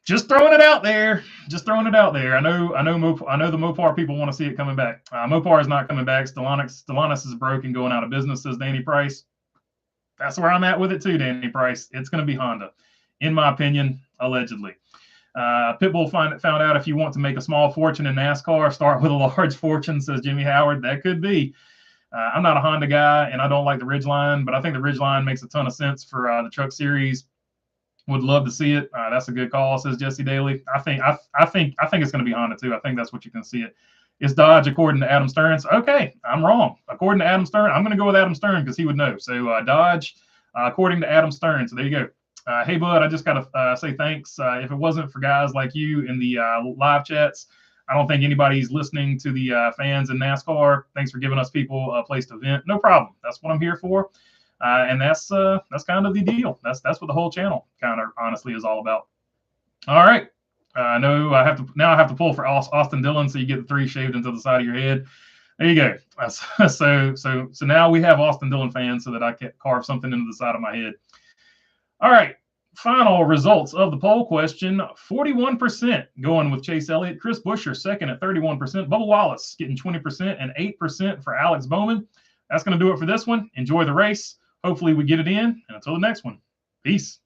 Just throwing it out there. I know the Mopar people want to see it coming back. Mopar is not coming back. Stellantis is broken, going out of business, says Danny Price. That's where I'm at with it too, Danny Price. It's going to be Honda. in my opinion, allegedly. Pitbull found out if you want to make a small fortune in NASCAR, start with a large fortune, says Jimmy Howard. That could be. I'm not a Honda guy, and I don't like the Ridgeline, but I think the Ridgeline makes a ton of sense for the Truck Series. Would love to see it. That's a good call, says Jesse Daly. I think it's going to be Honda too. I think that's what you can see it. It's Dodge according to Adam Stearns. Okay, I'm wrong. According to Adam Stern, I'm going to go with Adam Stern because he would know. So Dodge, according to Adam Stern. So there you go. Hey, bud, I just got to say thanks. If it wasn't for guys like you in the live chats, I don't think anybody's listening to the fans in NASCAR. Thanks for giving us people a place to vent. No problem. That's what I'm here for. And that's kind of the deal. That's what the whole channel kind of honestly is all about. All right. I know I have to pull for Austin Dillon, so you get the 3 shaved into the side of your head. There you go. So now we have Austin Dillon fans so that I can carve something into the side of my head. All right. Final results of the poll question. 41% going with Chase Elliott. Chris Buescher second at 31%. Bubba Wallace getting 20% and 8% for Alex Bowman. That's going to do it for this one. Enjoy the race. Hopefully we get it in. And until the next one, peace.